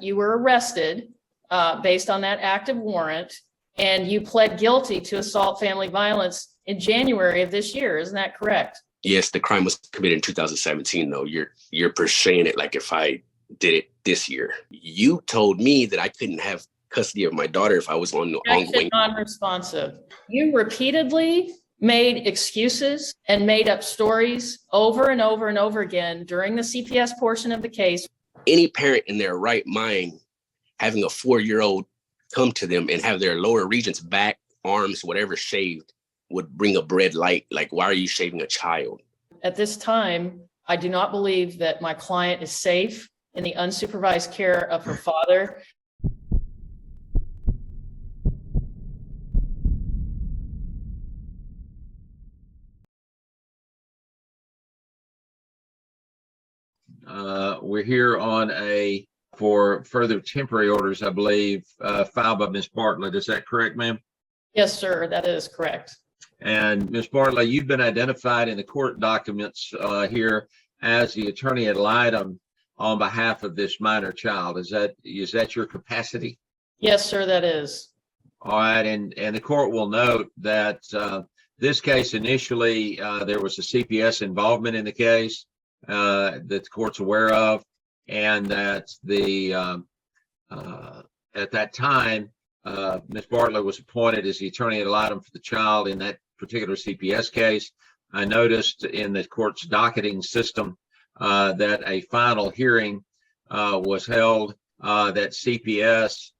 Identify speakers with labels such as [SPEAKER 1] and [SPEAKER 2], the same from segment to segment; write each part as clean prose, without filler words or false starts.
[SPEAKER 1] You were arrested based on that active warrant, and you pled guilty to assault family violence in January of this year. Isn't that correct?
[SPEAKER 2] Yes, the crime was committed in 2017, though. You're portraying it like if I did it this year. You told me that I couldn't have custody of my daughter if I was on the ongoing.
[SPEAKER 1] Non-responsive. You repeatedly made excuses and made up stories over and over and over again during the CPS portion of the case.
[SPEAKER 2] Any parent in their right mind having a 4-year-old come to them and have their lower regions, back, arms, whatever, shaved would bring a red light. Like, why are you shaving a child?
[SPEAKER 1] At this time, I do not believe that my client is safe in the unsupervised care of her father.
[SPEAKER 3] We're here on for further temporary orders, I believe, filed by Ms. Bartlett. Is that correct, ma'am?
[SPEAKER 1] Yes, sir, that is correct.
[SPEAKER 3] And Ms. Bartlett, you've been identified in the court documents here as the attorney ad litem on behalf of this minor child. Is that your capacity?
[SPEAKER 1] Yes, sir, that is.
[SPEAKER 3] All right, and the court will note that this case initially there was a CPS involvement in the case that the court's aware of, and that at that time Ms. Bartlett was appointed as the attorney ad litem for the child in that particular CPS case. I noticed in the court's docketing system that a final hearing was held, that CPS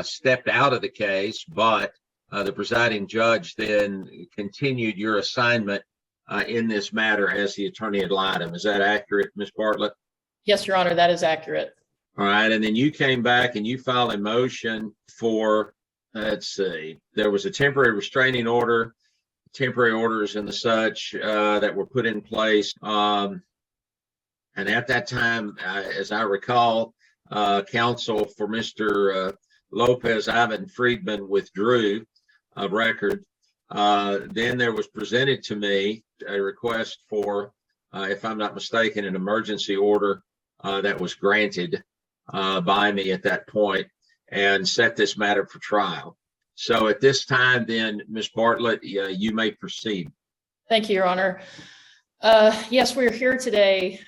[SPEAKER 3] stepped out of the case, but the presiding judge then continued your assignment in this matter as the attorney ad litem. Is that accurate, Ms. Bartlett?
[SPEAKER 1] Yes, Your Honor, that is accurate.
[SPEAKER 3] All right, and then you came back and you filed a motion for, let's see, there was a temporary restraining order, temporary orders and the such that were put in place. And at that time, as I recall, counsel for Mr. Lopez, Ivan Friedman, withdrew a record. Then there was presented to me a request for, if I'm not mistaken, an emergency order that was granted by me at that point and set this matter for trial. So at this time, then, Ms. Bartlett, you may proceed.
[SPEAKER 1] Thank you, Your Honor. Yes, we're here today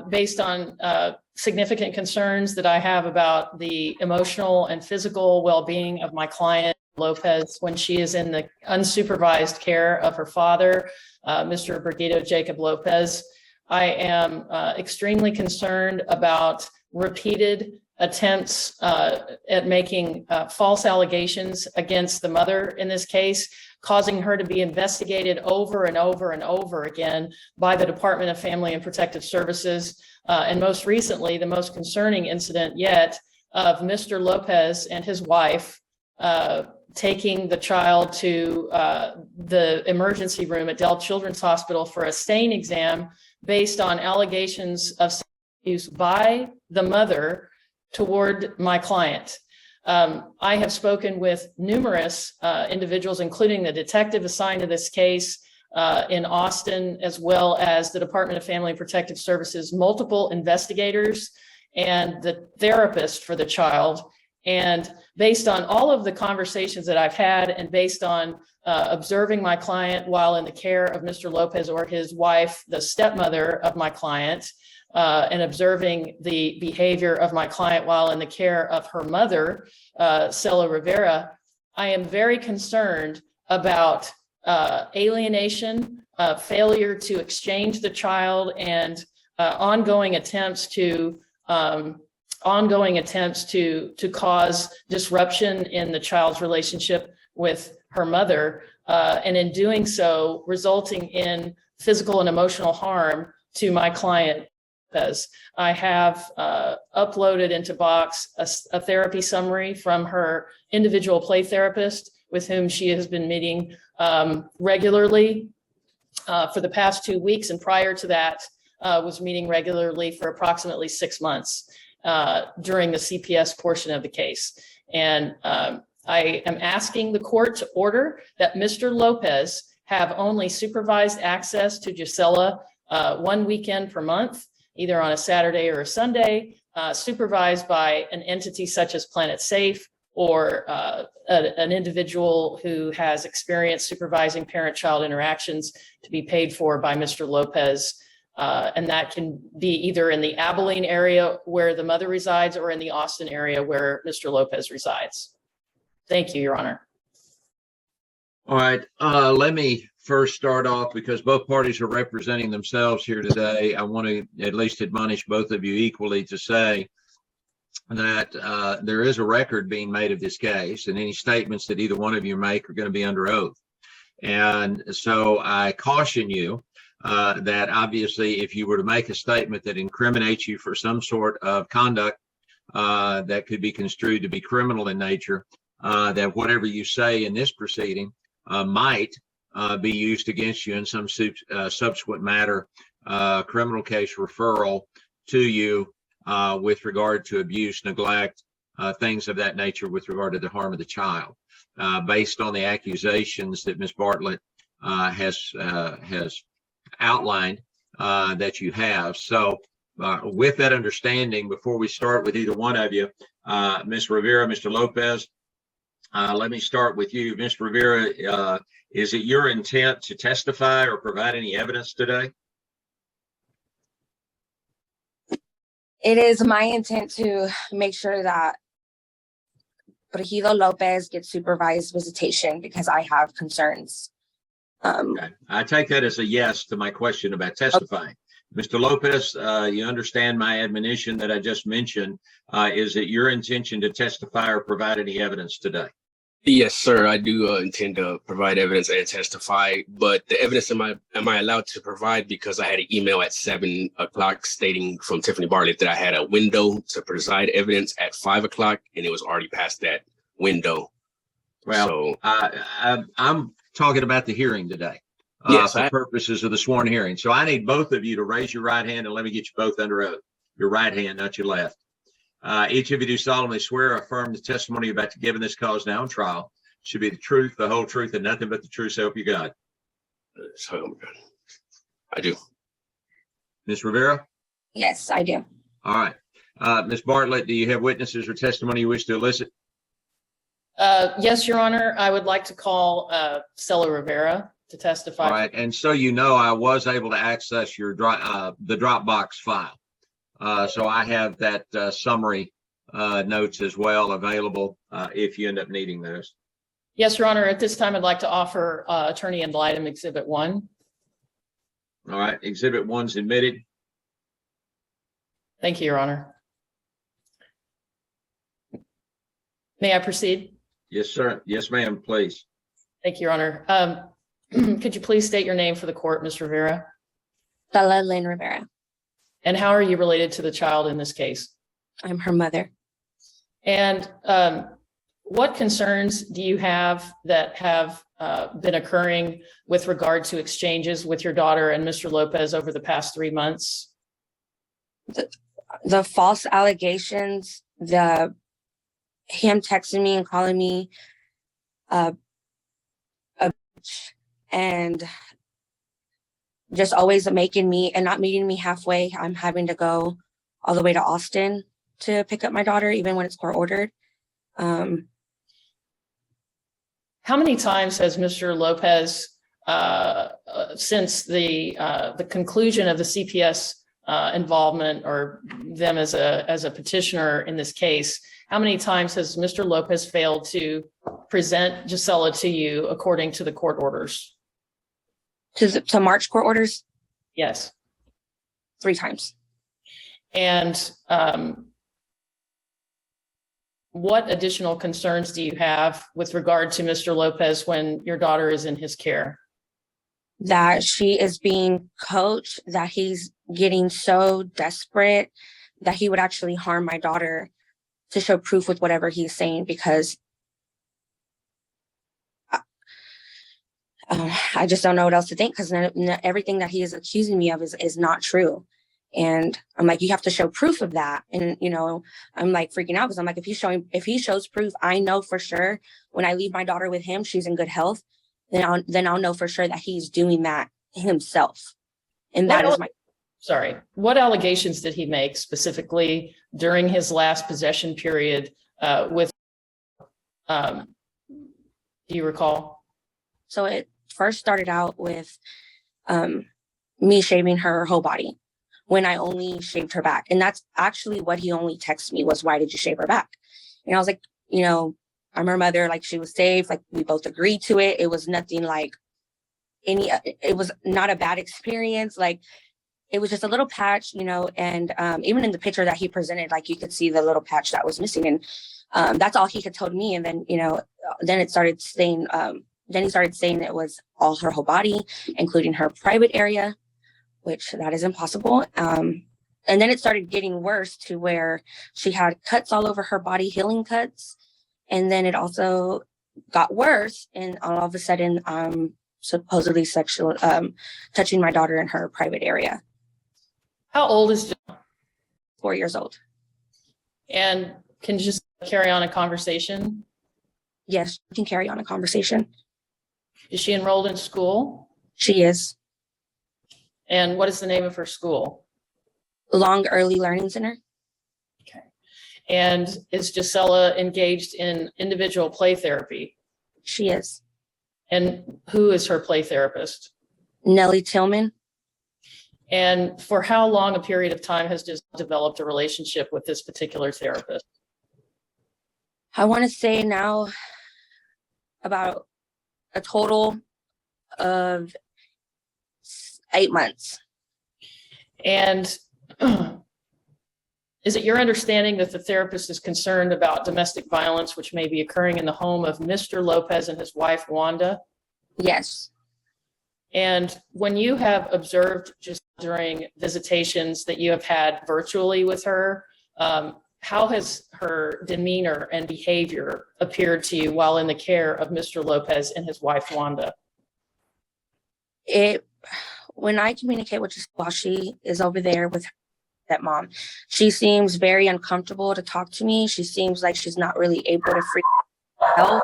[SPEAKER 1] based on significant concerns that I have about the emotional and physical well-being of my client, Lopez, when she is in the unsupervised care of her father, Mr. Brigito Jacob Lopez. I am extremely concerned about repeated attempts at making false allegations against the mother in this case, causing her to be investigated over and over and over again by the Department of Family and Protective Services. And most recently, the most concerning incident yet of Mr. Lopez and his wife taking the child to the emergency room at Dell Children's Hospital for a stain exam based on allegations of abuse by the mother toward my client. I have spoken with numerous individuals, including the detective assigned to this case in Austin, as well as the Department of Family and Protective Services, multiple investigators, and the therapist for the child. And based on all of the conversations that I've had, and based on observing my client while in the care of Mr. Lopez or his wife, the stepmother of my client, and observing the behavior of my client while in the care of her mother, Cela Rivera, I am very concerned about alienation, failure to exchange the child, and ongoing attempts to cause disruption in the child's relationship with her mother, and in doing so, resulting in physical and emotional harm to my client. I have uploaded into Box a therapy summary from her individual play therapist with whom she has been meeting regularly for the past 2 weeks, and prior to that was meeting regularly for approximately 6 months during the CPS portion of the case. And I am asking the court to order that Mr. Lopez have only supervised access to Gisela 1 weekend per month, either on a Saturday or a Sunday, supervised by an entity such as Planet Safe or an individual who has experienced supervising parent-child interactions to be paid for by Mr. Lopez. And that can be either in the Abilene area where the mother resides or in the Austin area where Mr. Lopez resides. Thank you, Your Honor.
[SPEAKER 3] All right, let me first start off because both parties are representing themselves here today. I want to at least admonish both of you equally to say that there is a record being made of this case, and any statements that either one of you make are going to be under oath. And so I caution you that obviously if you were to make a statement that incriminates you for some sort of conduct that could be construed to be criminal in nature, that whatever you say in this proceeding might be used against you in some subsequent matter, criminal case referral to you with regard to abuse, neglect, things of that nature with regard to the harm of the child, based on the accusations that Ms. Bartlett has outlined that you have. So with that understanding, before we start with either one of you, Ms. Rivera, Mr. Lopez, let me start with you. Ms. Rivera, is it your intent to testify or provide any evidence today?
[SPEAKER 4] It is my intent to make sure that Brigido Lopez gets supervised visitation because I have concerns.
[SPEAKER 3] Okay. I take that as a yes to my question about testifying. Mr. Lopez, you understand my admonition that I just mentioned. Is it your intention to testify or provide any evidence today?
[SPEAKER 2] Yes, sir. I do intend to provide evidence and testify, but the evidence am I allowed to provide because I had an email at 7 o'clock stating from Tiffany Bartlett that I had a window to preside evidence at 5 o'clock, and it was already past that window.
[SPEAKER 3] Well,
[SPEAKER 2] so,
[SPEAKER 3] I'm talking about the hearing today.
[SPEAKER 2] Yes,
[SPEAKER 3] for purposes of the sworn hearing. So I need both of you to raise your right hand and let me get you both under oath. Your right hand, not your left. Each of you do solemnly swear or affirm the testimony you're about to give in this cause now on trial should be the truth, the whole truth, and nothing but the truth, so help you God.
[SPEAKER 2] so I do.
[SPEAKER 3] Ms. Rivera?
[SPEAKER 4] Yes, I do.
[SPEAKER 3] All right. Ms. Bartlett, do you have witnesses or testimony you wish to elicit?
[SPEAKER 1] Yes, Your Honor. I would like to call Stella Rivera to testify.
[SPEAKER 3] All right. And so you know, I was able to access your the Dropbox file. So I have that summary notes as well available if you end up needing those.
[SPEAKER 1] Yes, Your Honor. At this time, I'd like to offer Attorney ad litem Exhibit 1.
[SPEAKER 3] All right. Exhibit 1's admitted.
[SPEAKER 1] Thank you, Your Honor. May I proceed?
[SPEAKER 3] Yes, sir. Yes, ma'am, please.
[SPEAKER 1] Thank you, Your Honor. Could you please state your name for the court, Ms. Rivera?
[SPEAKER 4] Stella Lynn Rivera.
[SPEAKER 1] And how are you related to the child in this case?
[SPEAKER 4] I'm her mother.
[SPEAKER 1] And what concerns do you have that have been occurring with regard to exchanges with your daughter and Mr. Lopez over the past 3 months?
[SPEAKER 4] The false allegations, him texting me and calling me a bitch, and just always making me and not meeting me halfway. I'm having to go all the way to Austin to pick up my daughter, even when it's court ordered.
[SPEAKER 1] How many times has Mr. Lopez, since the conclusion of the CPS involvement or them as a petitioner in this case, how many times has Mr. Lopez failed to present Gisela to you according to the court orders?
[SPEAKER 4] To March court orders?
[SPEAKER 1] Yes.
[SPEAKER 4] 3 times.
[SPEAKER 1] And what additional concerns do you have with regard to Mr. Lopez when your daughter is in his care?
[SPEAKER 4] That she is being coached, that he's getting so desperate that he would actually harm my daughter to show proof with whatever he's saying, because I just don't know what else to think, because everything that he is accusing me of is not true. And I'm like, you have to show proof of that. And, you know, I'm like freaking out because I'm like, if he shows proof, I know for sure when I leave my daughter with him, she's in good health. Then I'll know for sure that he's doing that himself. And that is my.
[SPEAKER 1] sorry, what allegations did he make specifically during his last possession period with, do you recall?
[SPEAKER 4] So it first started out with me shaving her whole body when I only shaved her back. And that's actually what he only texted me was, why did you shave her back? And I was like, you know, I'm her mother, like she was safe, like we both agreed to it. It was nothing like it was not a bad experience. Like it was just a little patch, you know, and even in the picture that he presented, like you could see the little patch that was missing. And that's all he had told me. And then, you know, then it started saying, then he started saying it was all her whole body, including her private area, which that is impossible. And then it started getting worse to where she had cuts all over her body, healing cuts. And then it also got worse. And all of a sudden, supposedly sexual, touching my daughter in her private area.
[SPEAKER 1] How old is John?
[SPEAKER 4] 4 years old.
[SPEAKER 1] And can just carry on a conversation?
[SPEAKER 4] Yes, she can carry on a conversation.
[SPEAKER 1] Is she enrolled in school?
[SPEAKER 4] She is.
[SPEAKER 1] And what is the name of her school?
[SPEAKER 4] Long Early Learning Center.
[SPEAKER 1] Okay. And is Gisela engaged in individual play therapy?
[SPEAKER 4] She is.
[SPEAKER 1] And who is her play therapist?
[SPEAKER 4] Nellie Tillman.
[SPEAKER 1] And for how long a period of time has Gisela developed a relationship with this particular therapist?
[SPEAKER 4] I want to say now about a total of 8 months.
[SPEAKER 1] And is it your understanding that the therapist is concerned about domestic violence, which may be occurring in the home of Mr. Lopez and his wife, Wanda?
[SPEAKER 4] Yes.
[SPEAKER 1] And when you have observed just during visitations that you have had virtually with her, how has her demeanor and behavior appeared to you while in the care of Mr. Lopez and his wife, Wanda?
[SPEAKER 4] When I communicate with Gisela while she is over there with that mom, she seems very uncomfortable to talk to me. She seems like she's not really able to free out.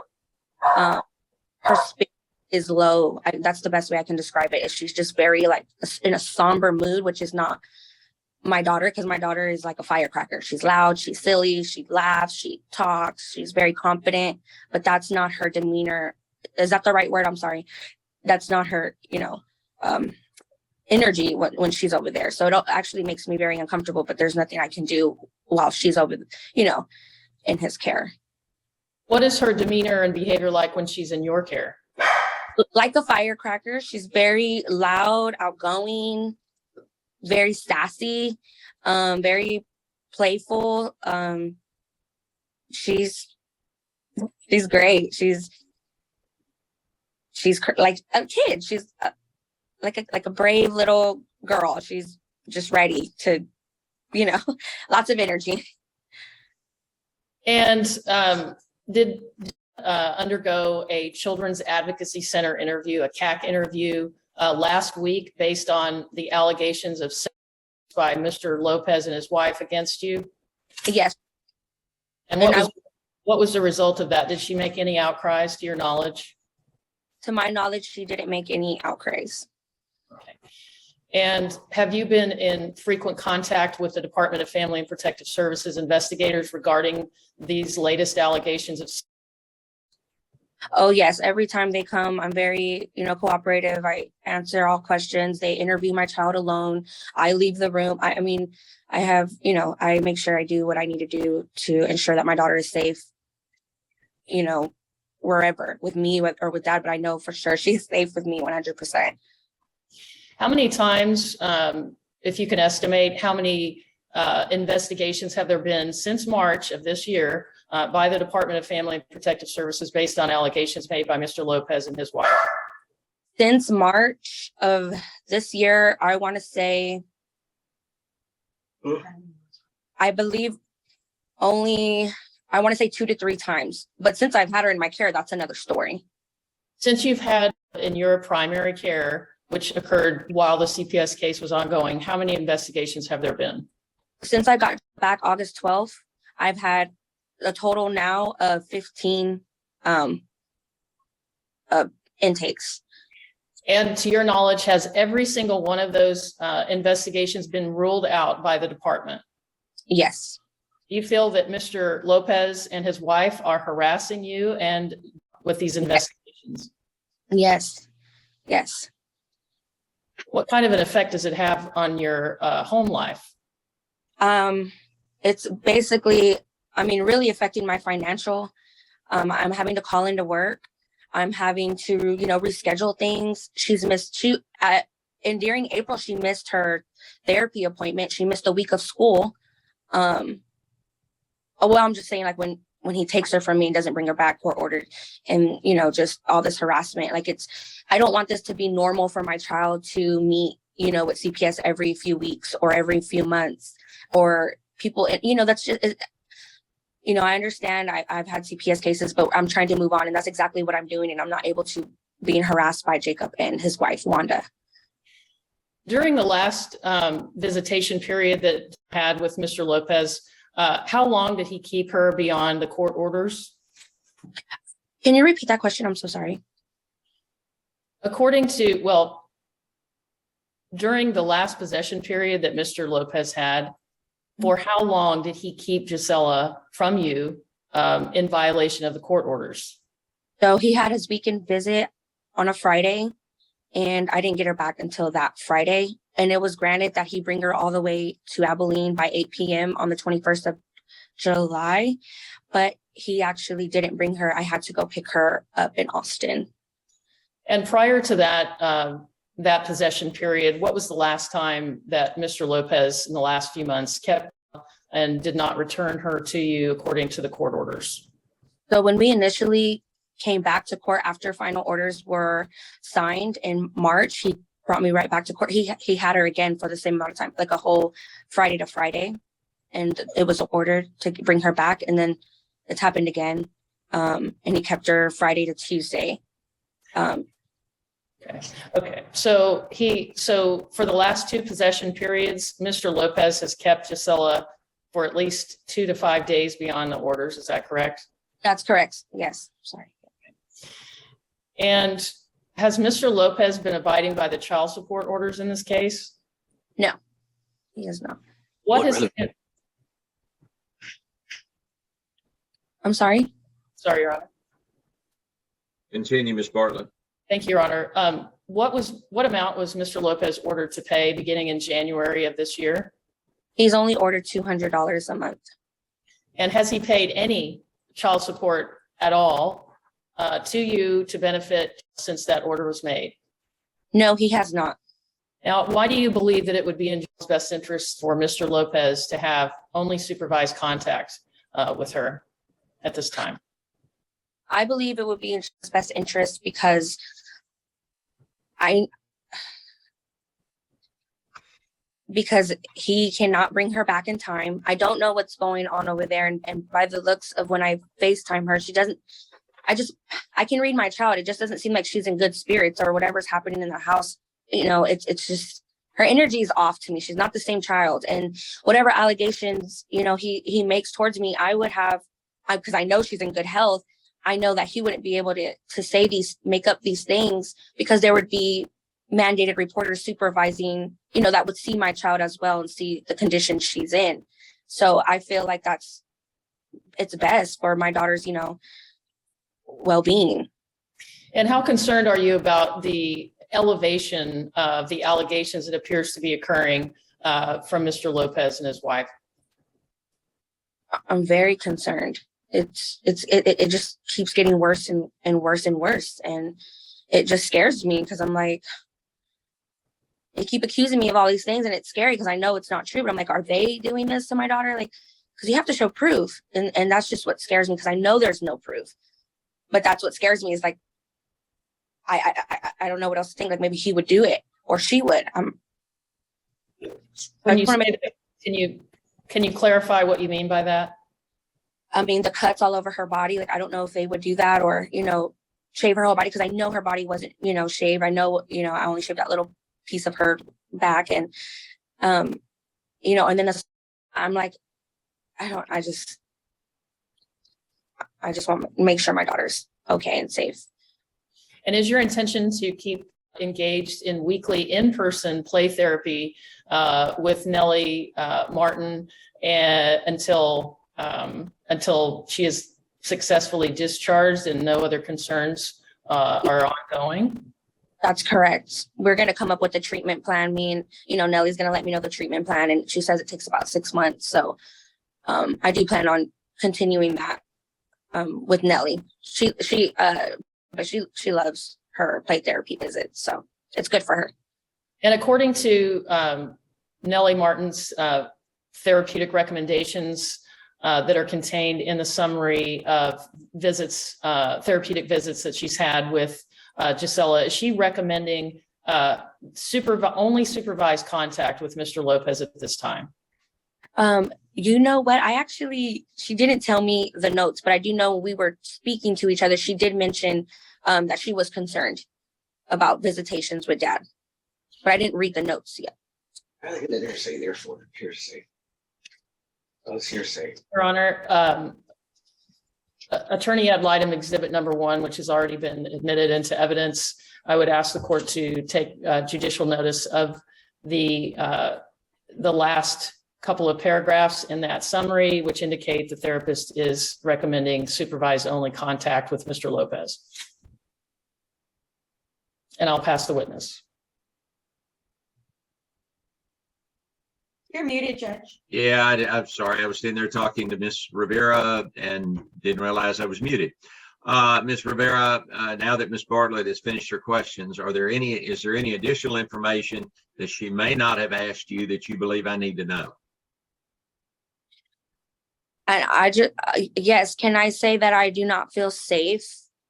[SPEAKER 4] Her spirit is low. That's the best way I can describe it. She's just very like in a somber mood, which is not my daughter, because my daughter is like a firecracker. She's loud, she's silly, she laughs, she talks, she's very confident, but that's not her demeanor. Is that the right word? I'm sorry. That's not her, energy when she's over there. So it actually makes me very uncomfortable, but there's nothing I can do while she's over, in his care.
[SPEAKER 1] What is her demeanor and behavior like when she's in your care?
[SPEAKER 4] Like a firecracker. She's very loud, outgoing, very sassy, very playful. She's great. She's like a kid. She's like a brave little girl. She's just ready to, lots of energy.
[SPEAKER 1] And did undergo a Children's Advocacy Center interview, a CAC interview last week based on the allegations of sex by Mr. Lopez and his wife against you?
[SPEAKER 4] Yes.
[SPEAKER 1] And what was the result of that? Did she make any outcries to your knowledge?
[SPEAKER 4] To my knowledge, she didn't make any outcries.
[SPEAKER 1] Okay. And have you been in frequent contact with the Department of Family and Protective Services investigators regarding these latest allegations of?
[SPEAKER 4] Oh, yes. Every time they come, I'm very, cooperative. I answer all questions. They interview my child alone. I leave the room. I have, I make sure I do what I need to do to ensure that my daughter is safe, wherever, with me or with dad, but I know for sure she's safe with me 100%.
[SPEAKER 1] How many times, if you can estimate, how many investigations have there been since March of this year by the Department of Family and Protective Services based on allegations made by Mr. Lopez and his wife?
[SPEAKER 4] Since March of this year, I want to say, I believe only, I want to say 2 to 3 times. But since I've had her in my care, that's another story.
[SPEAKER 1] Since you've had in your primary care, which occurred while the CPS case was ongoing, how many investigations have there been?
[SPEAKER 4] Since I got back August 12th, I've had a total now of 15 intakes.
[SPEAKER 1] And to your knowledge, has every single one of those investigations been ruled out by the department?
[SPEAKER 4] Yes.
[SPEAKER 1] Do you feel that Mr. Lopez and his wife are harassing you and with these investigations?
[SPEAKER 4] Yes. Yes.
[SPEAKER 1] What kind of an effect does it have on your home life?
[SPEAKER 4] It's basically, I mean, really affecting my financial. I'm having to call into work. I'm having to, reschedule things. She's missed, and during April, she missed her therapy appointment. She missed a week of school. Well, I'm just saying, like, when he takes her from me and doesn't bring her back, court ordered, and, just all this harassment. Like, I don't want this to be normal for my child to meet, with CPS every few weeks or every few months, or people, that's just, I understand I've had CPS cases, but I'm trying to move on, and that's exactly what I'm doing. And I'm not able to, being harassed by Jacob and his wife, Wanda.
[SPEAKER 1] During the last visitation period that you had with Mr. Lopez, how long did he keep her beyond the court orders?
[SPEAKER 4] Can you repeat that question? I'm so sorry.
[SPEAKER 1] During the last possession period that Mr. Lopez had, for how long did he keep Gisela from you in violation of the court orders?
[SPEAKER 4] So he had his weekend visit on a Friday, and I didn't get her back until that Friday. And it was granted that he bring her all the way to Abilene by 8 p.m. on the 21st of July, but he actually didn't bring her. I had to go pick her up in Austin.
[SPEAKER 1] And prior to that possession period, what was the last time that Mr. Lopez in the last few months kept and did not return her to you according to the court orders?
[SPEAKER 4] So when we initially came back to court after final orders were signed in March, he brought me right back to court. He had her again for the same amount of time, like a whole Friday to Friday. And it was ordered to bring her back. And then it's happened again. And he kept her Friday to Tuesday.
[SPEAKER 1] Okay. So for the last two possession periods, Mr. Lopez has kept Gisela for at least 2 to 5 days beyond the orders. Is that correct?
[SPEAKER 4] That's correct. Yes. Sorry.
[SPEAKER 1] And has Mr. Lopez been abiding by the child support orders in this case?
[SPEAKER 4] No, he has not. I'm sorry.
[SPEAKER 1] Sorry, Your Honor.
[SPEAKER 3] Continue, Ms. Bartlett.
[SPEAKER 1] Thank you, Your Honor. What amount was Mr. Lopez ordered to pay beginning in January of this year?
[SPEAKER 4] He's only ordered $200 a month.
[SPEAKER 1] And has he paid any child support at all to you to benefit since that order was made?
[SPEAKER 4] No, he has not.
[SPEAKER 1] Now, why do you believe that it would be in Jill's best interest for Mr. Lopez to have only supervised contact with her at this time?
[SPEAKER 4] I believe it would be in his best interest because he cannot bring her back in time. I don't know what's going on over there. And by the looks of when I FaceTime her, I can read my child. It just doesn't seem like she's in good spirits or whatever's happening in the house. It's just, her energy is off to me. She's not the same child. And whatever allegations, he makes towards me, I would have, because I know she's in good health. I know that he wouldn't be able to make up these things because there would be mandated reporters supervising, that would see my child as well and see the condition she's in. So I feel like it's best for my daughter's, well-being.
[SPEAKER 1] And how concerned are you about the elevation of the allegations that appears to be occurring from Mr. Lopez and his wife?
[SPEAKER 4] I'm very concerned. It just keeps getting worse and worse and worse. And it just scares me because I'm like, they keep accusing me of all these things and it's scary because I know it's not true, but I'm like, are they doing this to my daughter? Like, because you have to show proof. And that's just what scares me because I know there's no proof. But that's what scares me is like, I don't know what else to think. Like maybe he would do it or she would.
[SPEAKER 1] Can you clarify what you mean by that?
[SPEAKER 4] I mean, the cuts all over her body. Like, I don't know if they would do that or, shave her whole body. Cause I know her body wasn't, shaved. I know, I only shaved that little piece of her back and, and then I'm like, I just want to make sure my daughter's okay and safe.
[SPEAKER 1] And is your intention to keep engaged in weekly in-person play therapy with Nellie Martin until she is successfully discharged and no other concerns are ongoing.
[SPEAKER 4] That's correct. We're going to come up with a treatment plan. Nellie's going to let me know the treatment plan, and she says it takes about 6 months. So I do plan on continuing that with Nellie. She loves her play therapy visits, so it's good for her.
[SPEAKER 1] And according to Nellie Martin's therapeutic recommendations that are contained in the summary of visits, therapeutic visits that she's had with Gisela, is she recommending only supervised contact with Mr. Lopez at this time?
[SPEAKER 4] You know what? She didn't tell me the notes, but I do know when we were speaking to each other, she did mention that she was concerned about visitations with Dad, but I didn't read the notes yet.
[SPEAKER 2] I think that hearsay, therefore, hearsay. That's hearsay.
[SPEAKER 1] Your Honor, Attorney ad litem exhibit number 1, which has already been admitted into evidence, I would ask the court to take judicial notice of the last couple of paragraphs in that summary, which indicate the therapist is recommending supervised only contact with Mr. Lopez. And I'll pass the witness.
[SPEAKER 5] You're muted, Judge.
[SPEAKER 3] Yeah, I'm sorry. I was sitting there talking to Ms. Rivera and didn't realize I was muted. Ms. Rivera, now that Ms. Bartlett has finished her questions, is there any additional information that she may not have asked you that you believe I need to know?
[SPEAKER 4] And yes, can I say that I do not feel safe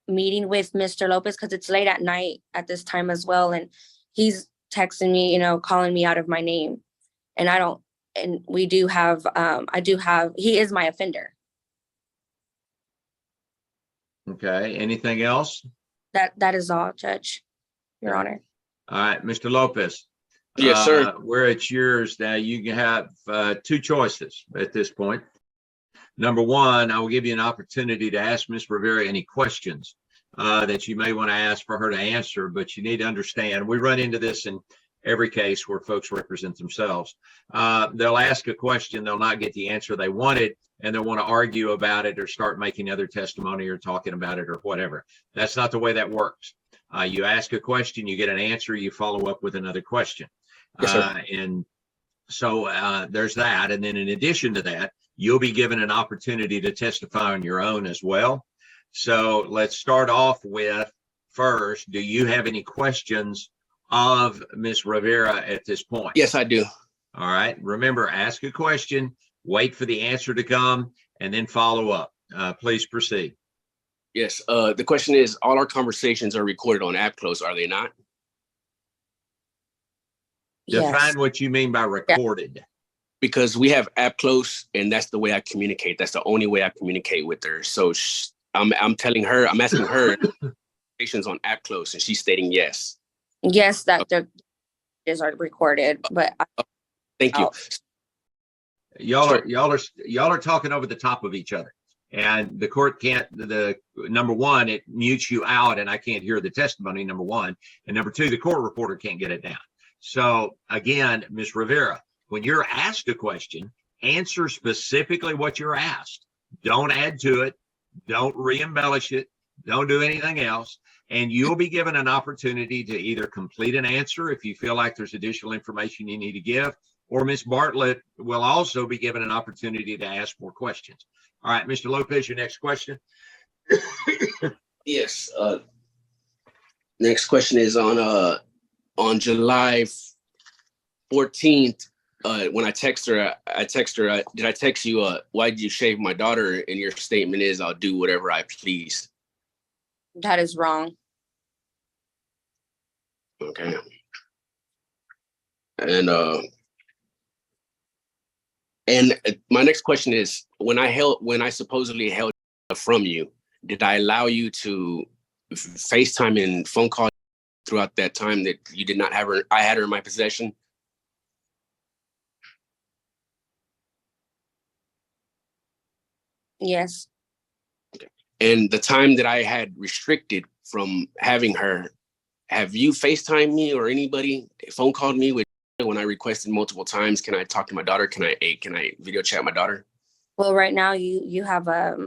[SPEAKER 4] meeting with Mr. Lopez because it's late at night at this time as well, and he's texting me, calling me out of my name, and he is my offender.
[SPEAKER 3] Okay, anything else?
[SPEAKER 4] That is all, Judge, Your Honor.
[SPEAKER 3] All right, Mr. Lopez.
[SPEAKER 2] Yes, sir.
[SPEAKER 3] Where it's yours now, you can have 2 choices at this point. Number 1, I will give you an opportunity to ask Ms. Rivera any questions that you may want to ask for her to answer, but you need to understand, we run into this in every case where folks represent themselves. They'll ask a question, they'll not get the answer they wanted, and they'll want to argue about it or start making other testimony or talking about it or whatever. That's not the way that works. You ask a question, you get an answer, you follow up with another question.
[SPEAKER 2] Yes, sir.
[SPEAKER 3] And so there's that. And then in addition to that, you'll be given an opportunity to testify on your own as well. So let's start off with, first, do you have any questions of Ms. Rivera at this point?
[SPEAKER 2] Yes, I do.
[SPEAKER 3] All right. Remember, ask a question, wait for the answer to come, and then follow up. Please proceed.
[SPEAKER 2] Yes. The question is, all our conversations are recorded on AppClose, are they not?
[SPEAKER 4] Yes.
[SPEAKER 3] Define what you mean by recorded.
[SPEAKER 2] Because we have AppClose, and that's the way I communicate. That's the only way I communicate with her. So I'm asking her conversations on AppClose, and she's stating yes.
[SPEAKER 4] Yes, that the is are recorded, but
[SPEAKER 2] Thank you.
[SPEAKER 3] Y'all are talking over the top of each other, and the court can't. Number 1, it mutes you out, and I can't hear the testimony. Number 1, and number 2, the court reporter can't get it down. So again, Ms. Rivera, when you're asked a question, answer specifically what you're asked. Don't add to it. Don't re-embellish it. Don't do anything else. And you'll be given an opportunity to either complete an answer if you feel like there's additional information you need to give, or Ms. Bartlett will also be given an opportunity to ask more questions. All right, Mr. Lopez, your next question.
[SPEAKER 2] Yes. Next question is on July 14th. When I text her, did I text you, why did you shave my daughter? And your statement is, I'll do whatever I please.
[SPEAKER 4] that is wrong.
[SPEAKER 2] Okay. And my next question is, when I supposedly held from you, did I allow you to FaceTime and phone call throughout that time that you did not have her? I had her in my possession.
[SPEAKER 4] Yes.
[SPEAKER 2] And the time that I had restricted from having her, have you FaceTime me or anybody phone called me with when I requested multiple times? Can I talk to my daughter? Can I video chat my daughter?
[SPEAKER 4] Well, right now you have a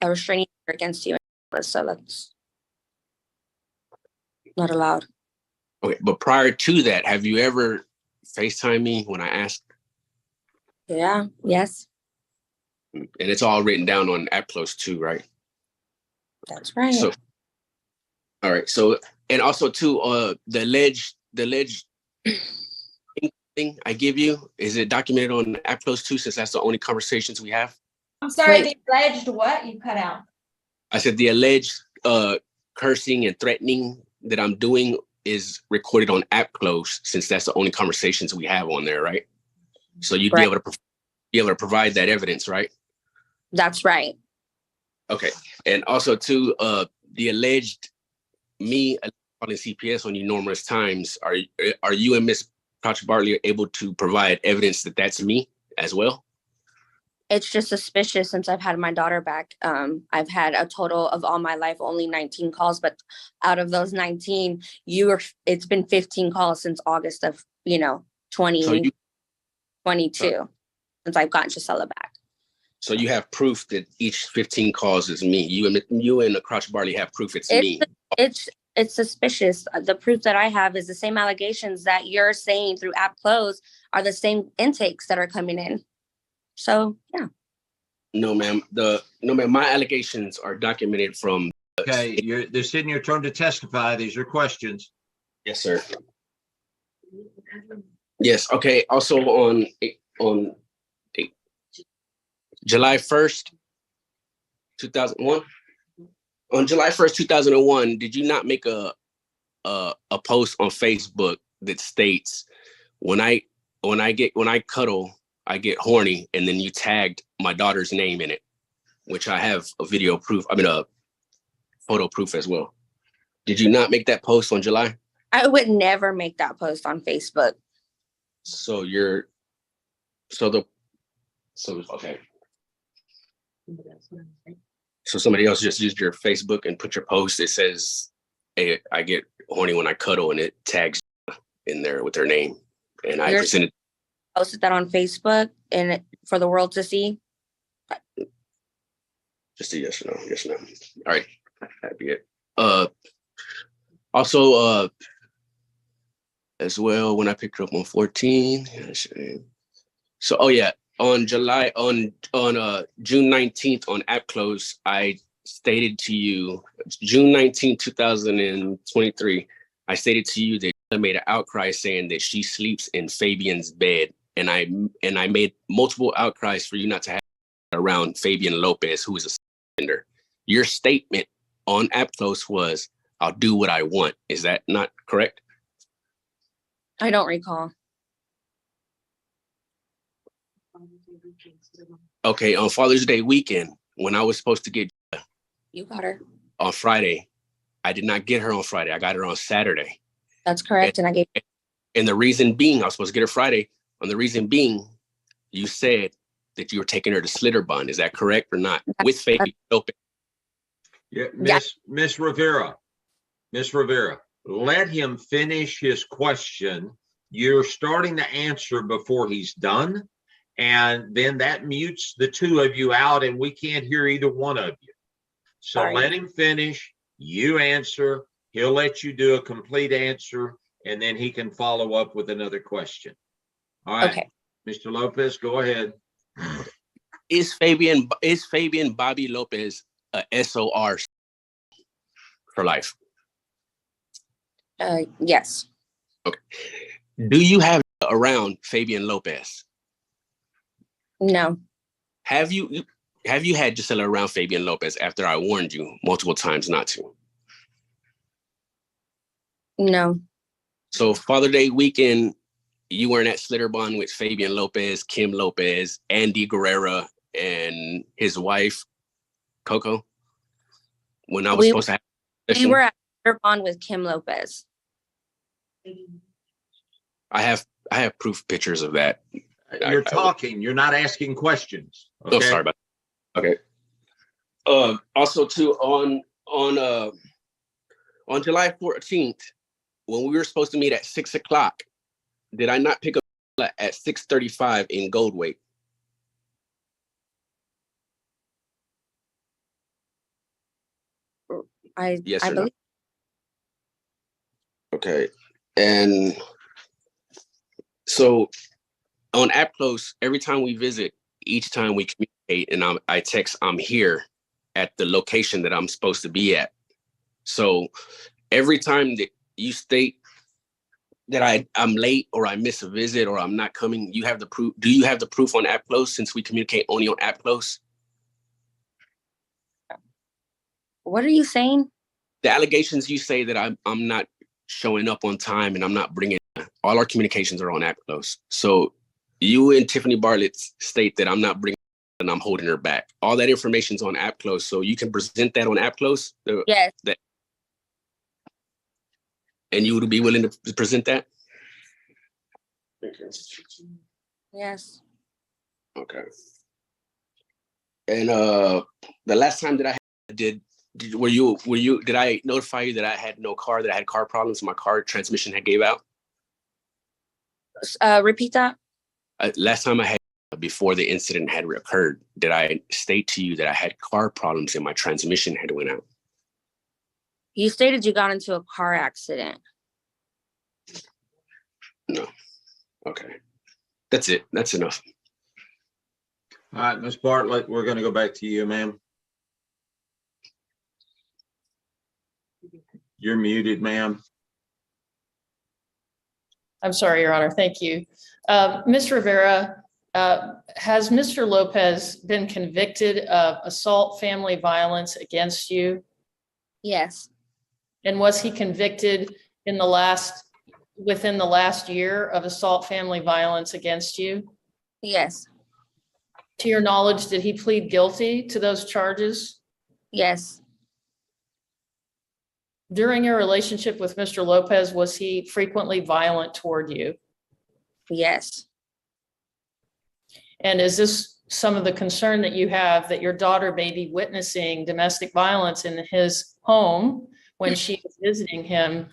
[SPEAKER 4] restraining order against you, so that's not allowed.
[SPEAKER 2] Okay, but prior to that, have you ever FaceTime me when I asked?
[SPEAKER 4] Yeah. Yes.
[SPEAKER 2] And it's all written down on App Close too, right?
[SPEAKER 4] That's right.
[SPEAKER 2] So, all right. So, and also too, the alleged thing I give you, is it documented on App Close too? Since that's the only conversations we have.
[SPEAKER 5] I'm sorry,
[SPEAKER 4] Wait.
[SPEAKER 5] the alleged what? You cut out.
[SPEAKER 2] I said the alleged cursing and threatening that I'm doing is recorded on App Close, since that's the only conversations we have on there, right? So you'd
[SPEAKER 4] Right.
[SPEAKER 2] be able to provide that evidence, right?
[SPEAKER 4] That's right.
[SPEAKER 2] Okay. And also too, the alleged me calling CPS on you numerous times. Are you and Miss Crouch Bartley able to provide evidence that that's me as well?
[SPEAKER 4] It's just suspicious since I've had my daughter back. I've had a total of all my life only 19 calls, but out of those 19, it's been 15 calls since August of 2022 since I've gotten Gisela back.
[SPEAKER 2] So you have proof that each 15 calls is me. You and the Crouch Bartley have proof it's me.
[SPEAKER 4] It's suspicious. The proof that I have is the same allegations that you're saying through App Close are the same intakes that are coming in. So yeah.
[SPEAKER 2] No, ma'am. My allegations are documented from.
[SPEAKER 3] Okay, this isn't your turn to testify. These are questions.
[SPEAKER 2] Yes, sir. Yes. Okay. Also on July 1st, 2001. On July 1st, 2001, did you not make a post on Facebook that states when I cuddle, I get horny, and then you tagged my daughter's name in it, which I have a video proof. I mean, a photo proof as well. Did you not make that post on July?
[SPEAKER 4] I would never make that post on Facebook.
[SPEAKER 2] Okay. So somebody else just used your Facebook and put your post. It says, "Hey, I get horny when I cuddle," and it tags in there with their name. And I presented.
[SPEAKER 4] Posted that on Facebook and for the world to see.
[SPEAKER 2] Just a yes or no. Yes or no. All right. That'd be it. Also, as well, when I picked her up on 14. So, oh yeah, on June 19th on App Close, I stated to you, June 19th, 2023, I stated to you that I made an outcry saying that she sleeps in Fabian's bed. And I made multiple outcries for you not to have around Fabian Lopez, who is a offender. Your statement on App Close was, "I'll do what I want." Is that not correct?
[SPEAKER 4] I don't recall.
[SPEAKER 2] Okay, on Father's Day weekend, when I was supposed to get
[SPEAKER 4] You got her.
[SPEAKER 2] on Friday, I did not get her on Friday. I got her on Saturday.
[SPEAKER 4] That's correct. And
[SPEAKER 2] the reason being, I was supposed to get her Friday. On the reason being, you said that you were taking her to Slitterbun. Is that correct or not? With Fabian Lopez.
[SPEAKER 3] Yeah, Miss Rivera, let him finish his question. You're starting to answer before he's done, and then that mutes the two of you out, and we can't hear either one of you. So
[SPEAKER 4] Sorry.
[SPEAKER 3] Let him finish. You answer. He'll let you do a complete answer, and then he can follow up with another question. All right,
[SPEAKER 4] okay.
[SPEAKER 3] Mr. Lopez, go ahead.
[SPEAKER 2] Is Fabian Bobby Lopez a SOR for life?
[SPEAKER 4] Yes.
[SPEAKER 2] Okay. Do you have around Fabian Lopez?
[SPEAKER 4] No.
[SPEAKER 2] Have you had Gisela around Fabian Lopez after I warned you multiple times not to?
[SPEAKER 4] No.
[SPEAKER 2] So Father's Day weekend, you weren't at Slitterbun with Fabian Lopez, Kim Lopez, Andy Guerrera, and his wife, Coco, when I was supposed to have.
[SPEAKER 4] We were at on with Kim Lopez.
[SPEAKER 2] I have proof pictures of that.
[SPEAKER 3] You're talking. You're not asking questions. Okay?
[SPEAKER 2] Oh, sorry about that. Okay. Also, too, on On July 14th, when we were supposed to meet at 6 o'clock, did I not pick up at 6:35 in Goldway? Yes
[SPEAKER 4] I
[SPEAKER 2] or no?
[SPEAKER 4] believe,
[SPEAKER 2] Okay. And so on App Close, every time we visit, each time we communicate, and I text, I'm here at the location that I'm supposed to be at. So every time that you state that I'm late or I miss a visit or I'm not coming, you have the proof. Do you have the proof on App Close, since we communicate only on App Close?
[SPEAKER 4] what are you saying?
[SPEAKER 2] The allegations you say that I'm not showing up on time and I'm not bringing, all our communications are on App Close. So you and Tiffany Bartlett state that I'm not bringing and I'm holding her back. All that information's on App Close, so you can present that on App Close.
[SPEAKER 4] Yes.
[SPEAKER 2] And you would be willing to present that?
[SPEAKER 4] Yes.
[SPEAKER 2] Okay. And the last time that I did I notify you that I had no car, that I had car problems, my car transmission had gave out?
[SPEAKER 4] Repeat that.
[SPEAKER 2] Last time I had, before the incident had occurred, did I state to you that I had car problems and my transmission had went out?
[SPEAKER 4] You stated you got into a car accident.
[SPEAKER 2] No. Okay. That's it. That's enough.
[SPEAKER 3] All right, Ms. Bartlett, we're going to go back to you, ma'am. You're muted, ma'am.
[SPEAKER 1] I'm sorry, Your Honor. Thank you. Ms. Rivera, has Mr. Lopez been convicted of assault, family violence against you?
[SPEAKER 4] Yes.
[SPEAKER 1] And was he convicted within the last year of assault, family violence against you?
[SPEAKER 4] Yes.
[SPEAKER 1] To your knowledge, did he plead guilty to those charges?
[SPEAKER 4] Yes.
[SPEAKER 1] During your relationship with Mr. Lopez, was he frequently violent toward you?
[SPEAKER 4] Yes.
[SPEAKER 1] And is this some of the concern that you have that your daughter may be witnessing domestic violence in his home when she is visiting him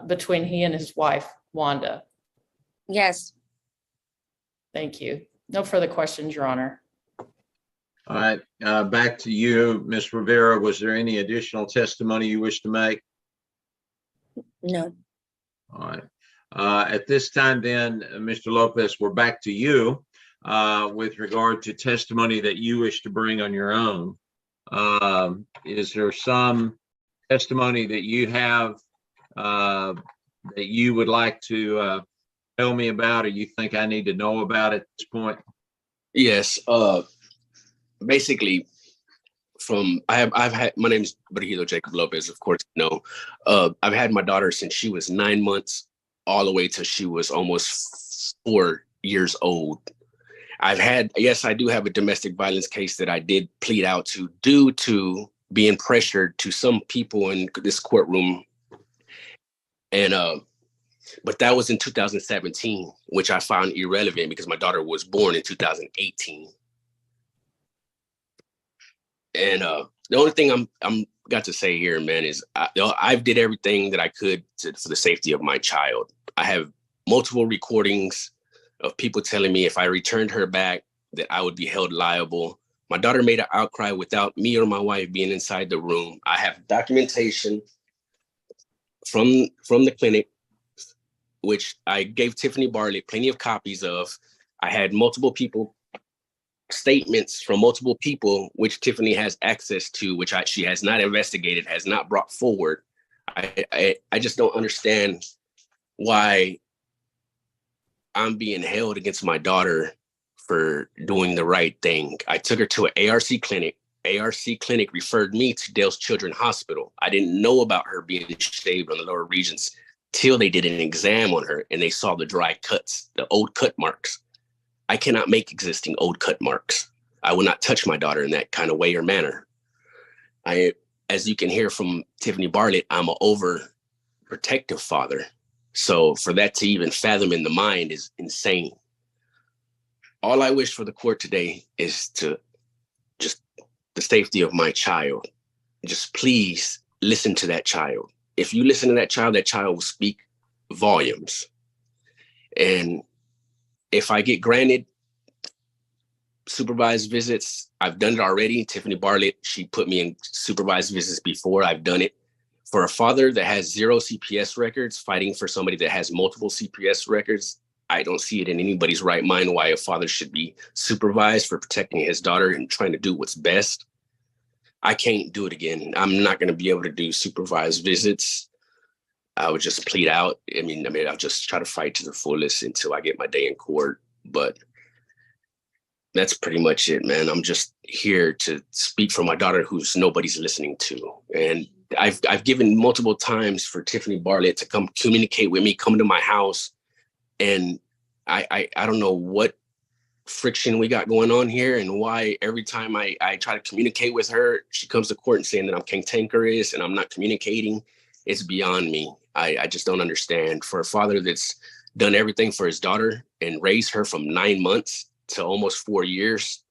[SPEAKER 1] between he and his wife, Wanda?
[SPEAKER 4] Yes.
[SPEAKER 1] Thank you. No further questions, Your Honor.
[SPEAKER 3] All right, back to you, Ms. Rivera. Was there any additional testimony you wish to make?
[SPEAKER 4] No.
[SPEAKER 3] All right. At this time then, Mr. Lopez, we're back to you with regard to testimony that you wish to bring on your own. Is there some testimony that you have that you would like to tell me about, or you think I need to know about at this point?
[SPEAKER 2] Yes. Basically, my name is Brigilo Jacob Lopez, of course, you know. I've had my daughter since she was 9 months, all the way till she was almost 4 years old. Yes, I do have a domestic violence case that I did plead out to due to being pressured to some people in this courtroom. And, but that was in 2017, which I found irrelevant because my daughter was born in 2018. And the only thing I'm got to say here, man, is I've did everything that I could for the safety of my child. I have multiple recordings of people telling me if I returned her back, that I would be held liable. My daughter made an outcry without me or my wife being inside the room. I have documentation from the clinic, which I gave Tiffany Bartlett plenty of copies of. I had multiple statements from multiple people, which Tiffany has access to, which she has not investigated, has not brought forward. I just don't understand why I'm being held against my daughter for doing the right thing. I took her to an ARC clinic. ARC clinic referred me to Dale's Children's Hospital. I didn't know about her being shaved on the lower regions till they did an exam on her and they saw the dry cuts, the old cut marks. I cannot make existing old cut marks. I will not touch my daughter in that kind of way or manner. As you can hear from Tiffany Bartlett, I'm an overprotective father. So for that to even fathom in the mind is insane. All I wish for the court today is to just the safety of my child. Just please listen to that child. if you listen to that child will speak volumes. And if I get granted supervised visits, I've done it already. Tiffany Bartlett, she put me in supervised visits before. I've done it. For a father that has 0 CPS records fighting for somebody that has multiple CPS records, I don't see it in anybody's right mind why a father should be supervised for protecting his daughter and trying to do what's best. I can't do it again. I'm not going to be able to do supervised visits. I would just plead out. I mean, I'll just try to fight to the fullest until I get my day in court. But that's pretty much it, man. I'm just here to speak for my daughter who's nobody's listening to. And I've given multiple times for Tiffany Bartlett to come communicate with me, come to my house. And I don't know what friction we got going on here and why every time I try to communicate with her, she comes to court and saying that I'm cantankerous and I'm not communicating. It's beyond me. I just don't understand. For a father that's done everything for his daughter and raised her from 9 months to almost 4 years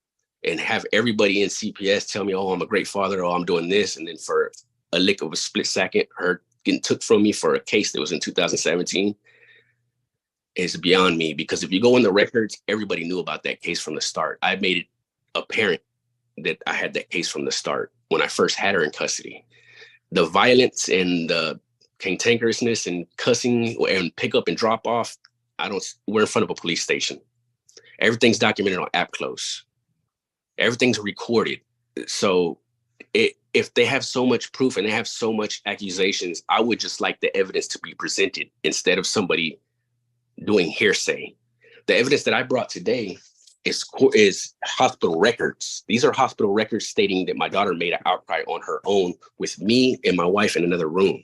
[SPEAKER 2] and have everybody in CPS tell me, oh, I'm a great father, oh, I'm doing this. And then for a lick of a split second, her getting took from me for a case that was in 2017 is beyond me. Because if you go in the records, everybody knew about that case from the start. I made it apparent that I had that case from the start when I first had her in custody. The violence and the cantankerousness and cussing and pick up and drop off, we're in front of a police station. Everything's documented on app close. Everything's recorded. So if they have so much proof and they have so much accusations, I would just like the evidence to be presented instead of somebody doing hearsay. The evidence that I brought today is hospital records. These are hospital records stating that my daughter made an outcry on her own with me and my wife in another room.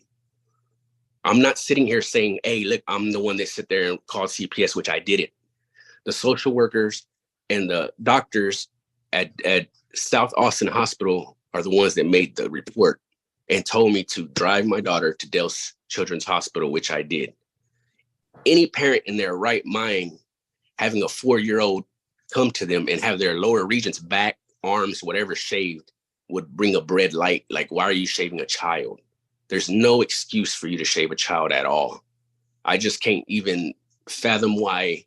[SPEAKER 2] I'm not sitting here saying, hey, look, I'm the one that sit there and called CPS, which I didn't. The social workers and the doctors at South Austin Hospital are the ones that made the report and told me to drive my daughter to Dell's Children's Hospital, which I did. Any parent in their right mind having a 4-year-old come to them and have their lower regions, back, arms, whatever shaved would bring a red light. Like, why are you shaving a child? There's no excuse for you to shave a child at all. I just can't even fathom why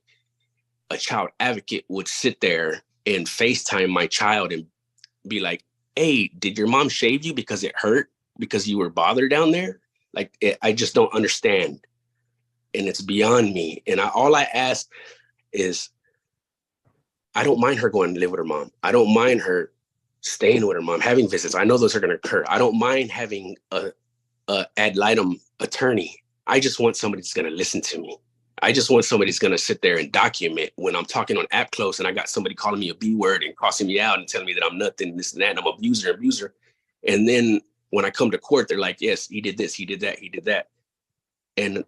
[SPEAKER 2] a child advocate would sit there and FaceTime my child and be like, hey, did your mom shave you because it hurt? Because you were bothered down there? Like, I just don't understand. And it's beyond me. And all I ask is, I don't mind her going to live with her mom. I don't mind her staying with her mom, having visits. I know those are going to occur. I don't mind having a ad litem attorney. I just want somebody that's going to listen to me. I just want somebody that's going to sit there and document when I'm talking on app close and I got somebody calling me a B word and crossing me out and telling me that I'm nothing, this and that, and I'm abuser. And then when I come to court, they're like, yes, he did this, he did that, he did that. And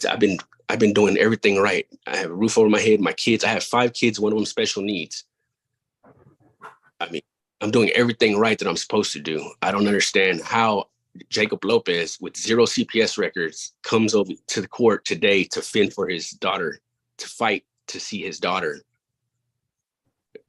[SPEAKER 2] I've been doing everything right. I have a roof over my head, my kids, I have 5 kids, one of them special needs. I mean, I'm doing everything right that I'm supposed to do. I don't understand how Jacob Lopez with 0 CPS records comes over to the court today to fend for his daughter, to fight to see his daughter.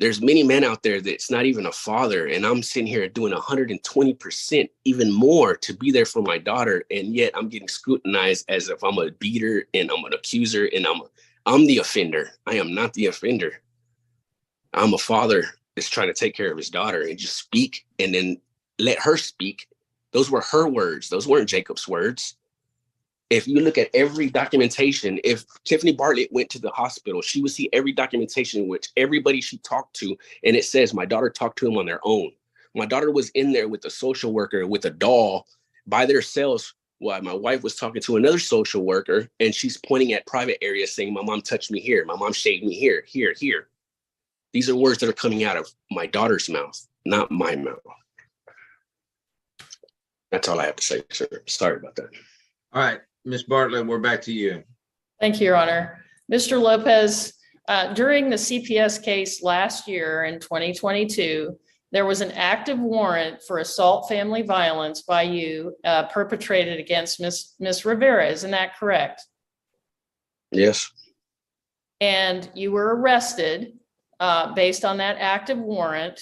[SPEAKER 2] There's many men out there that's not even a father, and I'm sitting here doing 120%, even more to be there for my daughter, and yet I'm getting scrutinized as if I'm a beater and I'm an accuser and I'm the offender. I am not the offender. I'm a father that's trying to take care of his daughter and just speak and then let her speak. Those were her words. Those weren't Jacob's words. If you look at every documentation, if Tiffany Bartlett went to the hospital, she would see every documentation in which everybody she talked to, and it says my daughter talked to him on their own. My daughter was in there with a social worker, with a doll by themselves, while my wife was talking to another social worker, and she's pointing at private areas saying, my mom touched me here, my mom shaved me here, here, here. These are words that are coming out of my daughter's mouth, not my mouth. That's all I have to say, sir. Sorry about that.
[SPEAKER 3] All right, Ms. Bartlett, we're back to you.
[SPEAKER 1] Thank you, Your Honor. Mr. Lopez, during the CPS case last year in 2022, there was an active warrant for assault family violence by you perpetrated against Miss Rivera. Isn't that correct?
[SPEAKER 2] Yes.
[SPEAKER 1] And you were arrested based on that active warrant,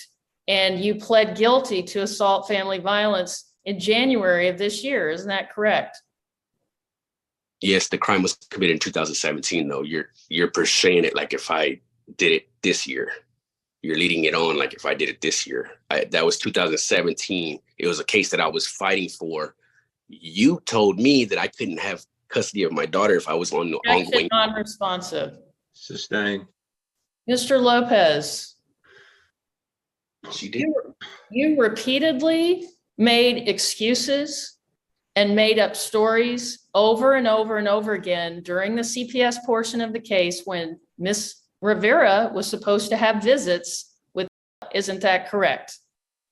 [SPEAKER 1] and you pled guilty to assault family violence in January of this year. Isn't that correct?
[SPEAKER 2] Yes, the crime was committed in 2017, though. You're portraying it like if I did it this year. You're leading it on like if I did it this year. That was 2017. It was a case that I was fighting for. You told me that I couldn't have custody of my daughter if I was on the ongoing.
[SPEAKER 1] Non-responsive.
[SPEAKER 3] Sustained.
[SPEAKER 1] Mr. Lopez,
[SPEAKER 2] She did.
[SPEAKER 1] you repeatedly made excuses and made up stories over and over and over again during the CPS portion of the case when Miss Rivera was supposed to have visits with. Isn't that correct?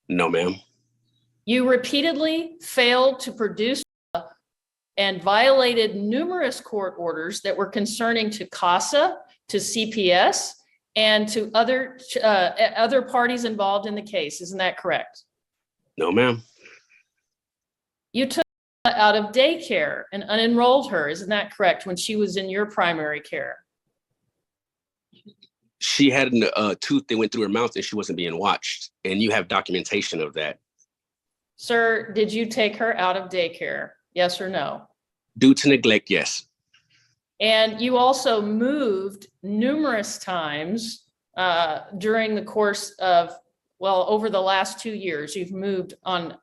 [SPEAKER 2] No, ma'am.
[SPEAKER 1] You repeatedly failed to produce and violated numerous court orders that were concerning to CASA, to CPS, and to other parties involved in the case. Isn't that correct?
[SPEAKER 2] No, ma'am.
[SPEAKER 1] You took her out of daycare and unenrolled her. Isn't that correct? When she was in your primary care.
[SPEAKER 2] She had a tooth that went through her mouth and she wasn't being watched. And you have documentation of that.
[SPEAKER 1] Sir, did you take her out of daycare? Yes or no?
[SPEAKER 2] Due to neglect, yes.
[SPEAKER 1] And you also moved numerous times during the course of, well, over the last 2 years, you've moved on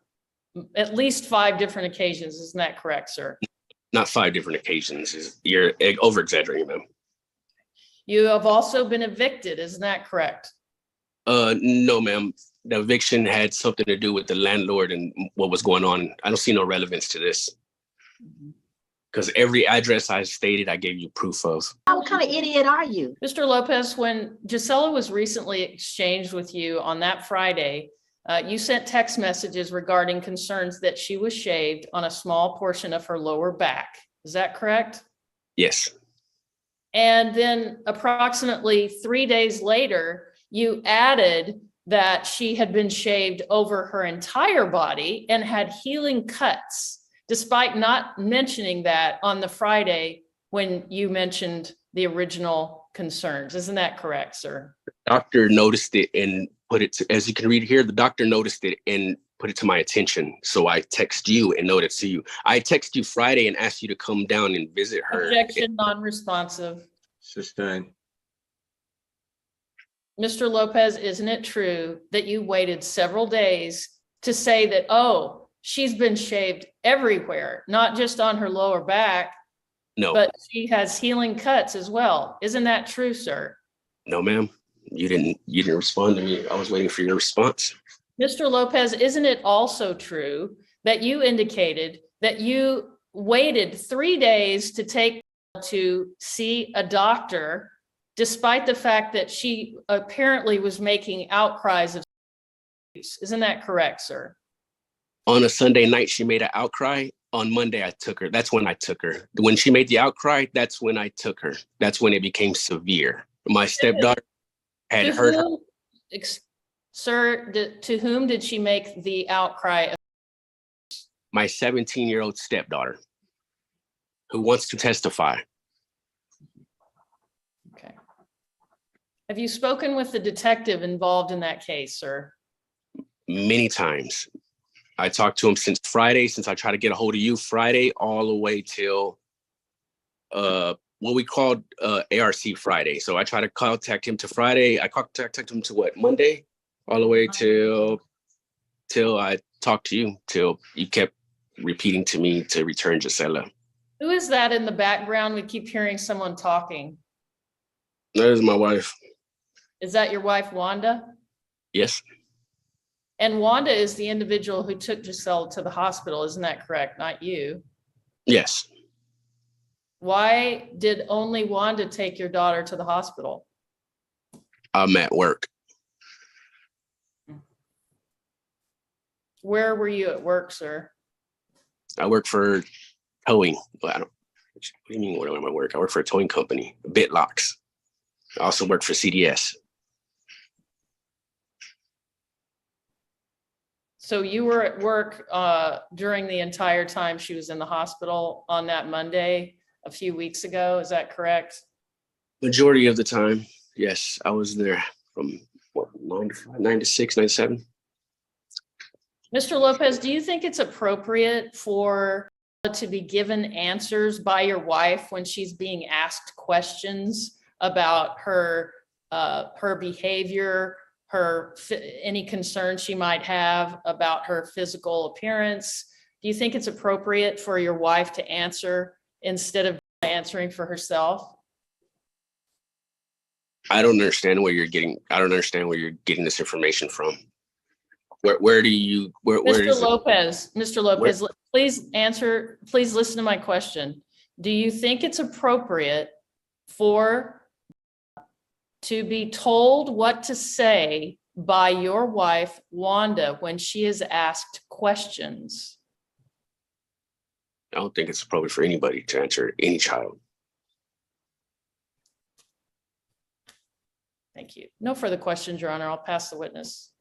[SPEAKER 1] at least 5 different occasions. Isn't that correct, sir?
[SPEAKER 2] Not 5 different occasions. You're over exaggerating, ma'am.
[SPEAKER 1] You have also been evicted. Isn't that correct?
[SPEAKER 2] No, ma'am. The eviction had something to do with the landlord and what was going on. I don't see no relevance to this. Because every address I stated, I gave you proof of.
[SPEAKER 6] What kind of idiot are you?
[SPEAKER 1] Mr. Lopez, when Gisela was recently exchanged with you on that Friday, you sent text messages regarding concerns that she was shaved on a small portion of her lower back. Is that correct?
[SPEAKER 2] Yes.
[SPEAKER 1] And then approximately 3 days later, you added that she had been shaved over her entire body and had healing cuts, despite not mentioning that on the Friday when you mentioned the original concerns. Isn't that correct, sir?
[SPEAKER 2] The doctor noticed it and put it to, as you can read here, the doctor noticed it and put it to my attention. So I text you and noted to you. I text you Friday and asked you to come down and visit her.
[SPEAKER 1] Objection, non-responsive.
[SPEAKER 3] Sustained.
[SPEAKER 1] Mr. Lopez, isn't it true that you waited several days to say that, oh, she's been shaved everywhere, not just on her lower back,
[SPEAKER 2] No.
[SPEAKER 1] but she has healing cuts as well? Isn't that true, sir?
[SPEAKER 2] No, ma'am. You didn't respond to me. I was waiting for your response.
[SPEAKER 1] Mr. Lopez, isn't it also true that you indicated that you waited 3 days to take to see a doctor, despite the fact that she apparently was making outcries of abuse? Isn't that correct, sir?
[SPEAKER 2] On a Sunday night, she made an outcry. On Monday, I took her. That's when I took her. When she made the outcry, that's when I took her. That's when it became severe. My stepdaughter had heard her.
[SPEAKER 1] Sir, to whom did she make the outcry?
[SPEAKER 2] My 17-year-old stepdaughter who wants to testify.
[SPEAKER 1] Okay. Have you spoken with the detective involved in that case, sir?
[SPEAKER 2] Many times. I talked to him since Friday, since I tried to get a hold of you Friday, all the way till what we called ARC Friday. So I tried to contact him to Friday. I contacted him to what, Monday? All the way till I talked to you, till you kept repeating to me to return Gisela.
[SPEAKER 1] Who is that in the background? We keep hearing someone talking.
[SPEAKER 2] That is my wife.
[SPEAKER 1] Is that your wife, Wanda?
[SPEAKER 2] Yes.
[SPEAKER 1] And Wanda is the individual who took Giselle to the hospital. Isn't that correct? Not you.
[SPEAKER 2] Yes.
[SPEAKER 1] Why did only Wanda take your daughter to the hospital?
[SPEAKER 2] I'm at work.
[SPEAKER 1] Where were you at work, sir?
[SPEAKER 2] I work for towing. Well, what do you mean, what am I work? I work for a towing company, BitLocks. I also work for CDS.
[SPEAKER 1] So you were at work during the entire time she was in the hospital on that Monday a few weeks ago. Is that correct?
[SPEAKER 2] Majority of the time, yes. I was there from what, 9 to 6, 9 to 7.
[SPEAKER 1] Mr. Lopez, do you think it's appropriate for to be given answers by your wife when she's being asked questions about her behavior, any concerns she might have about her physical appearance? Do you think it's appropriate for your wife to answer instead of answering for herself?
[SPEAKER 2] I don't understand where you're getting this information from. Where do you where
[SPEAKER 1] Mr.
[SPEAKER 2] is it?
[SPEAKER 1] Mr. Lopez, please listen to my question. Do you think it's appropriate to be told what to say by your wife, Wanda, when she is asked questions?
[SPEAKER 2] I don't think it's appropriate for anybody to answer any child.
[SPEAKER 1] Thank you. No further questions, Your Honor. I'll pass the witness.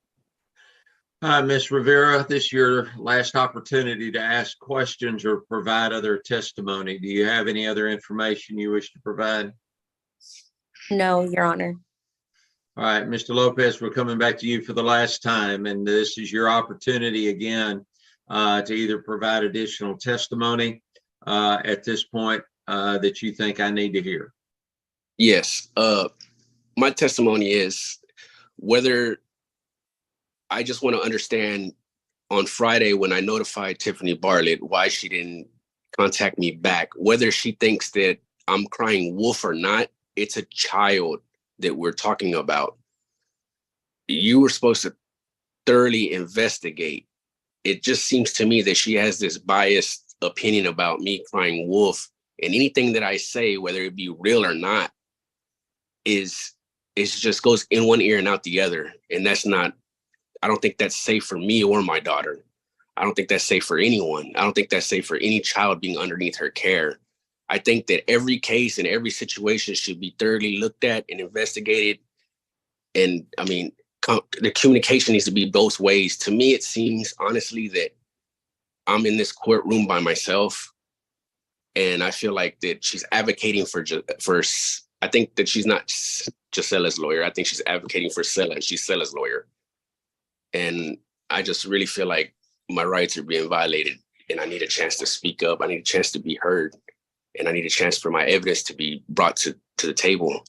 [SPEAKER 3] Ms. Rivera, this is your last opportunity to ask questions or provide other testimony. Do you have any other information you wish to provide?
[SPEAKER 4] No, Your Honor.
[SPEAKER 3] All right, Mr. Lopez, we're coming back to you for the last time, and this is your opportunity again to either provide additional testimony at this point that you think I need to hear.
[SPEAKER 2] Yes. My testimony is whether I just want to understand on Friday when I notified Tiffany Bartlett why she didn't contact me back, whether she thinks that I'm crying wolf or not. It's a child that we're talking about. You were supposed to thoroughly investigate. It just seems to me that she has this biased opinion about me crying wolf, and anything that I say, whether it be real or not, it just goes in one ear and out the other. And I don't think that's safe for me or my daughter. I don't think that's safe for anyone. I don't think that's safe for any child being underneath her care. I think that every case and every situation should be thoroughly looked at and investigated. And I mean, the communication needs to be both ways. To me, it seems honestly that I'm in this courtroom by myself, and I feel like that she's advocating for I think that she's not Gisella's lawyer. I think she's advocating for Sela, and she's Sela's lawyer. And I just really feel like my rights are being violated, and I need a chance to speak up. I need a chance to be heard, and I need a chance for my evidence to be brought to the table.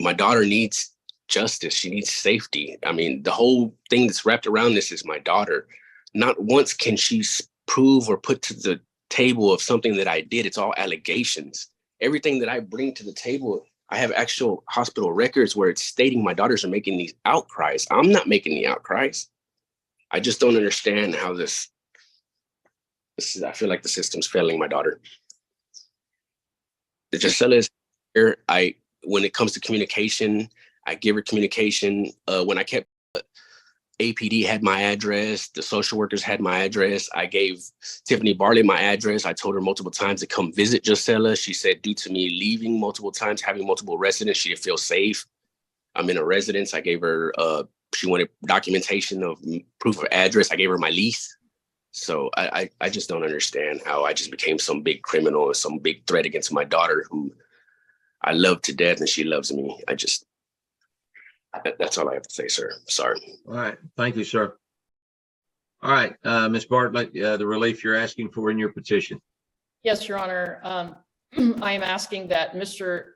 [SPEAKER 2] My daughter needs justice. She needs safety. I mean, the whole thing that's wrapped around this is my daughter. Not once can she prove or put to the table of something that I did. It's all allegations. Everything that I bring to the table, I have actual hospital records where it's stating my daughters are making these outcries. I'm not making the outcries. I just don't understand how this is. I feel like the system's failing my daughter. The Gisela is here. When it comes to communication, I give her communication. When I kept APD had my address, the social workers had my address. I gave Tiffany Bartlett my address. I told her multiple times to come visit Gisela. She said due to me leaving multiple times, having multiple residents, she didn't feel safe. I'm in a residence. I gave her, she wanted documentation of proof of address. I gave her my lease. So I just don't understand how I just became some big criminal or some big threat against my daughter who I love to death and she loves me. That's all I have to say, sir. Sorry.
[SPEAKER 3] All right. Thank you, sir. All right, Ms. Bartlett, the relief you're asking for in your petition.
[SPEAKER 1] Yes, Your Honor. I am asking that Mr.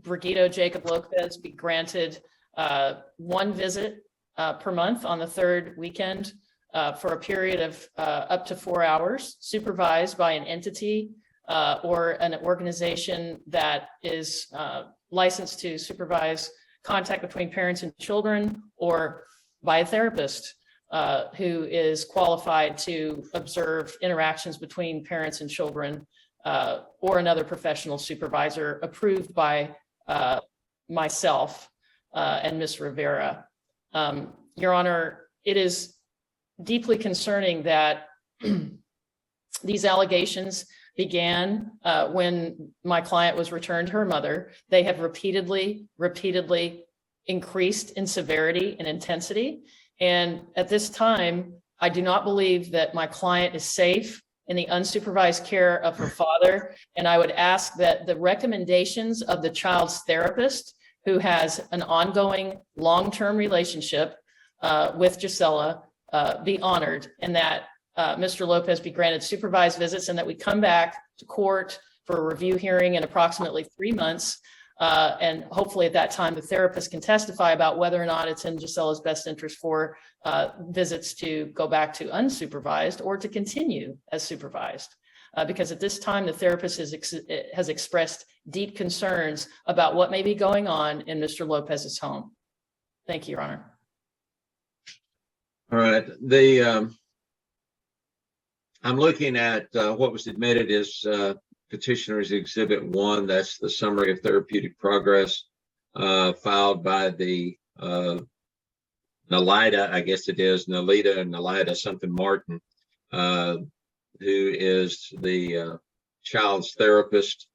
[SPEAKER 1] Brigido Jacob Lopez be granted one visit per month on the third weekend for a period of up to 4 hours, supervised by an entity or an organization that is licensed to supervise contact between parents and children, or by a therapist who is qualified to observe interactions between parents and children, or another professional supervisor approved by myself and Ms. Rivera. Your Honor, it is deeply concerning that these allegations began when my client was returned to her mother. They have repeatedly increased in severity and intensity. And at this time, I do not believe that my client is safe in the unsupervised care of her father. And I would ask that the recommendations of the child's therapist, who has an ongoing long-term relationship with Gisela, be honored, and that Mr. Lopez be granted supervised visits, and that we come back to court for a review hearing in approximately 3 months. And hopefully at that time, the therapist can testify about whether or not it's in Gisella's best interest for visits to go back to unsupervised or to continue as supervised. Because at this time, the therapist has expressed deep concerns about what may be going on in Mr. Lopez's home. Thank you, Your Honor.
[SPEAKER 3] All right. I'm looking at what was admitted as Petitioner's Exhibit 1. That's the summary of therapeutic progress filed by the Nalida, I guess it is, Nalida something Martin, who is the child's therapist.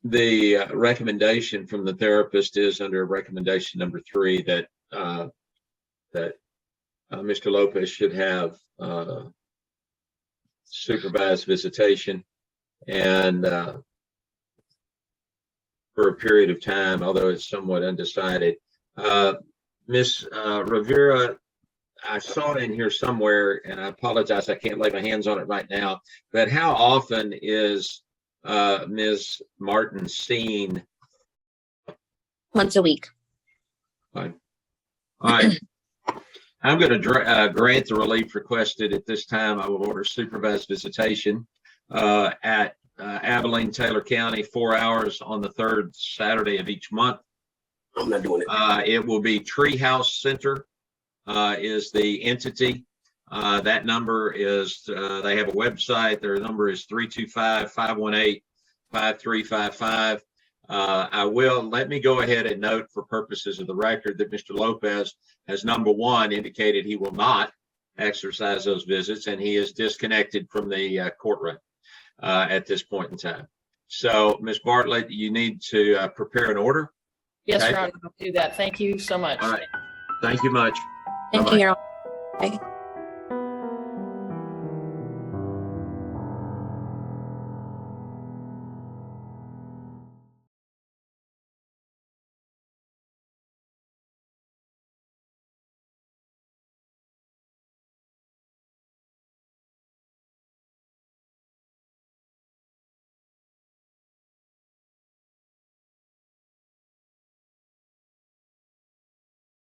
[SPEAKER 3] The recommendation from the therapist is under recommendation number 3 that Mr. Lopez should have supervised visitation and for a period of time, although it's somewhat undecided. Ms. Rivera, I saw it in here somewhere, and I apologize, I can't lay my hands on it right now, but how often is Ms. Martin seen?
[SPEAKER 4] Once a week.
[SPEAKER 3] Fine. All right. I'm going to grant the relief requested at this time. I will order supervised visitation at Abilene, Taylor County, 4 hours on the 3rd Saturday of each month.
[SPEAKER 2] I'm not doing it.
[SPEAKER 3] It will be Treehouse Center is the entity. That number is, they have a website. Their number is 325-518-5355. Let me go ahead and note for purposes of the record that Mr. Lopez has, number 1, indicated he will not exercise those visits, and he is disconnected from the courtroom at this point in time. So, Ms. Bartlett, you need to prepare an order.
[SPEAKER 1] Yes,
[SPEAKER 3] Okay.
[SPEAKER 1] Your Honor, I'll do that. Thank you so much.
[SPEAKER 3] All right. Thank you much.
[SPEAKER 4] Thank
[SPEAKER 3] Bye-bye.
[SPEAKER 4] you, Your Honor. Bye.